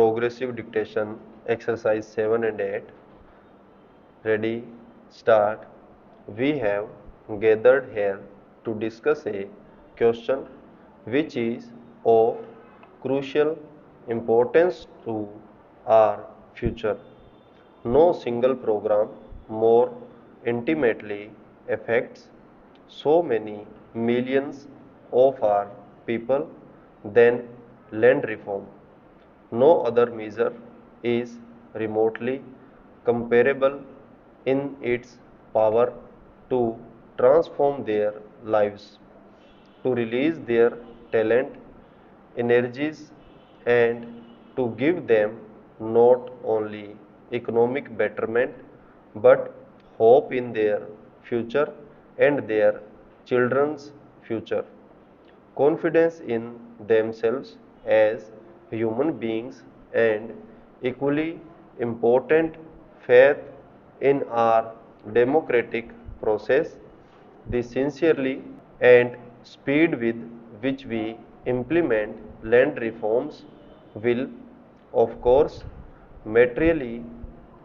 progressive dictation exercise 7 and 8. Ready, start. We have gathered here to discuss a question which is of crucial importance to our future. No single program more intimately affects so many millions of our people than land reform. No other measure is remotely comparable in its power to transform their lives, to release their talent, energies, and to give them not only economic betterment but hope in their future and their children's future, confidence in themselves as human beings, and equally important, faith in our democratic process, the sincerely and speed with which we implement land reforms will, of course, materially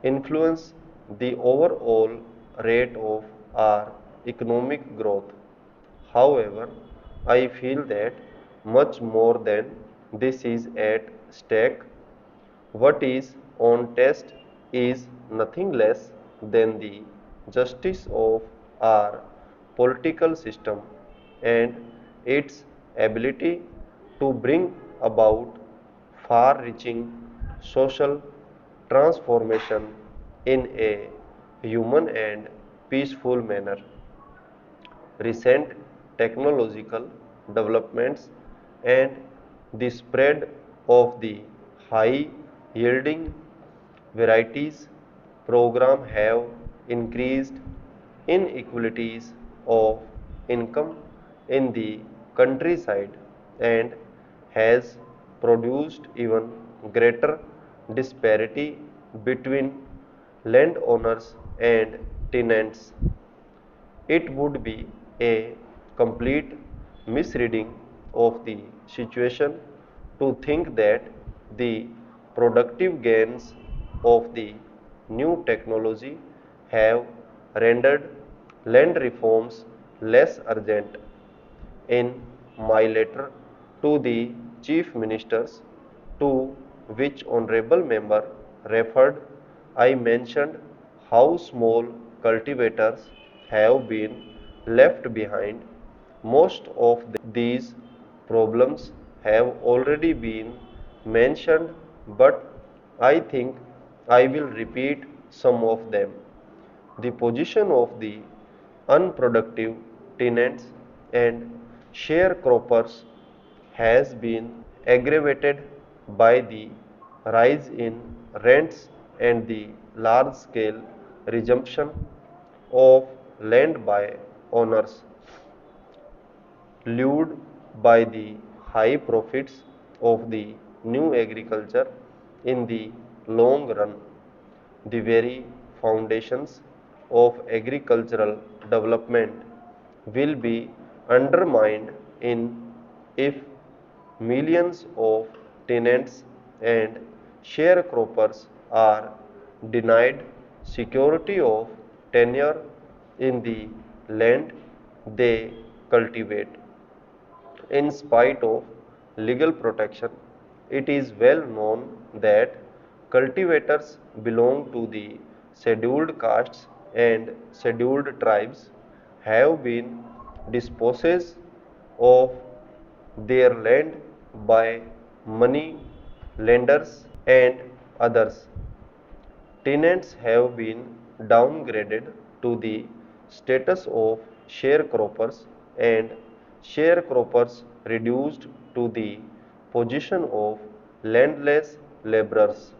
influence the overall rate of our economic growth. However, I feel that much more than this is at stake. What is on test is nothing less than the justice of our political system and its ability to bring about far reaching social transformation in a human and peaceful manner. Recent technological developments and the spread of the high yielding varieties program have increased inequalities of income in the countryside and has produced even greater disparity between landowners and tenants. It would be a complete misreading of the situation to think that the productive gains of the new technology have rendered land reforms less urgent. In my letter to the Chief Ministers, to which Honorable Member referred, I mentioned how small cultivators have been left behind. Most of these problems have already been mentioned, but I think I will repeat some of them. The position of the unproductive tenants and sharecroppers has been aggravated by the rise in rents and the large scale resumption of land by owners, lured by the high profits of the new agriculture. In the long run, the very foundations of agricultural development will be undermined in if millions of tenants and sharecroppers are denied security of tenure in the land they cultivate. In spite of legal protection, it is well known that cultivators belong to the scheduled castes and scheduled tribes have been dispossessed of their land by money lenders and others. Tenants have been downgraded to the status of sharecroppers and sharecroppers reduced to the position of landless laborers.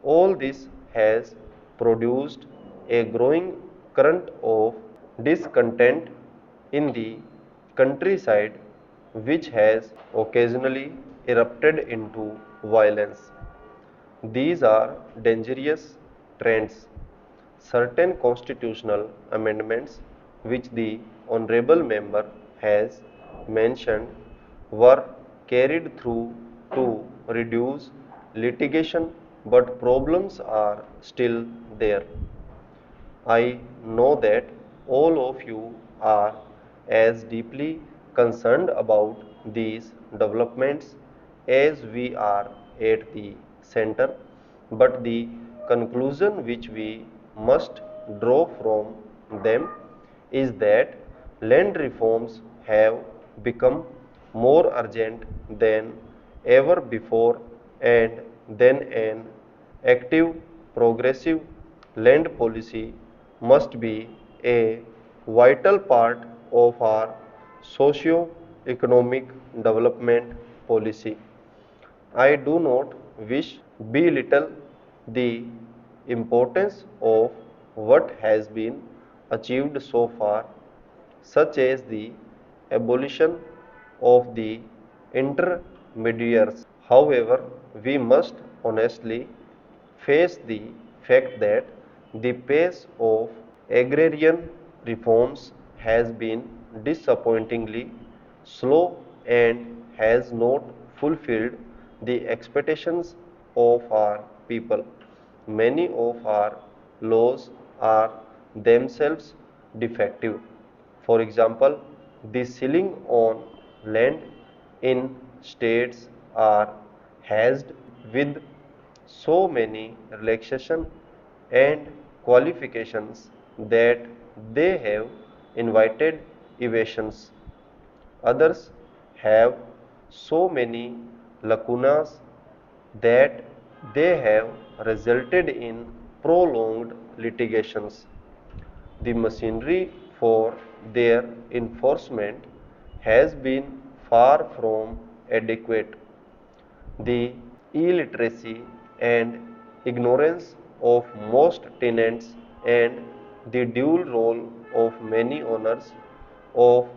All this has produced a growing current of discontent in the countryside, which has occasionally erupted into violence. These are dangerous trends. Certain constitutional amendments which the Honorable Member has mentioned were carried through to reduce litigation, but problems are still there. I know that all of you are as deeply concerned about these developments as we are at the center, but the conclusion which we must draw from them is that land reforms have become more urgent than ever before, and then an active progressive land policy must be a vital part of our socio-economic development policy. I do not wish belittle the importance of what has been achieved so far, such as the abolition of the intermediaries. However, we must honestly face the fact that the pace of agrarian reforms has been disappointingly slow and has not fulfilled the expectations of our people. Many of our laws are themselves defective. For example, the ceiling on land in states are hazed with so many relaxation and qualifications that they have invited evasions. Others have so many lacunas that they have resulted in prolonged litigations. The machinery for their enforcement has been far from adequate. The illiteracy and ignorance of most tenants and the dual role of many owners of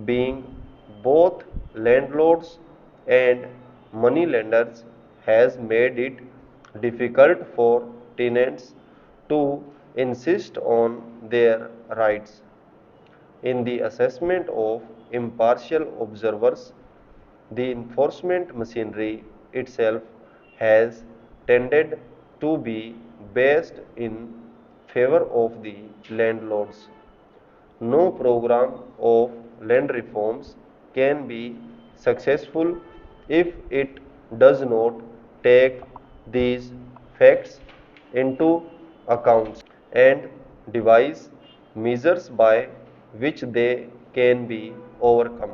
being both landlords and moneylenders has made it difficult for tenants to insist on their rights. In the assessment of impartial observers, the enforcement machinery itself has tended to be based in favor of the landlords. No program of land reforms can be successful if it does not take these facts into account and devise measures by which they can be overcome.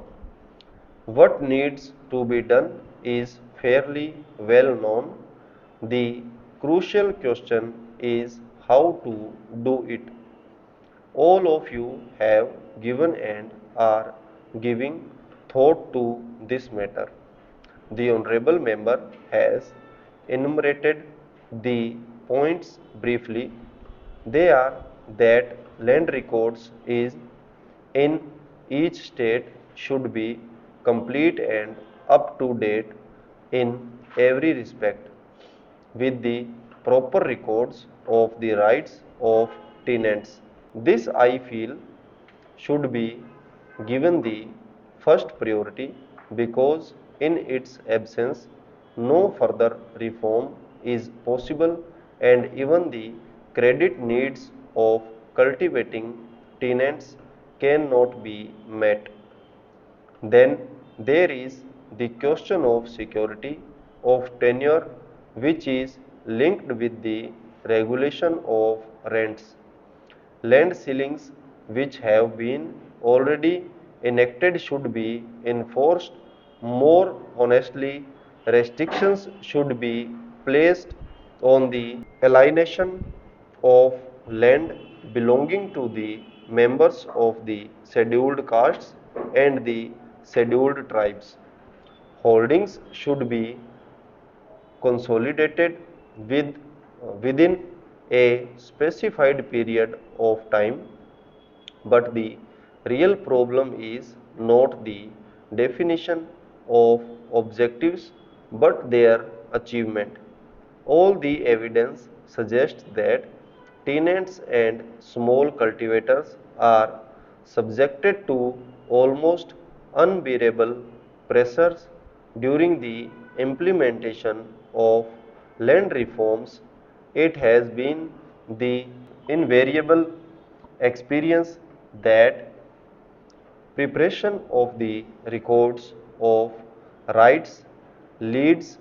What needs to be done is fairly well known. The crucial question is how to do it. All of you have given and are giving thought to this matter. The Honorable Member has enumerated the points briefly. They are that land records is in each state should be complete and up to date in every respect with the proper records of the rights of tenants. This I feel should be given the first priority because in its absence no further reform is possible and even the credit needs of cultivating tenants cannot be met. Then there is the question of security of tenure which is linked with the regulation of rents. Land ceilings which have been already enacted should be enforced more honestly. Restrictions should be placed on the alienation of land belonging to the members of the scheduled castes and the scheduled tribes. Holdings should be consolidated within a specified period of time, but the real problem is not the definition of objectives but their achievement. All the evidence suggests that tenants and small cultivators are subjected to almost unbearable pressures during the implementation of land reforms, it has been the invariable experience that preparation of the records of rights leads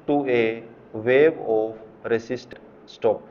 to a wave of resistance. Stop.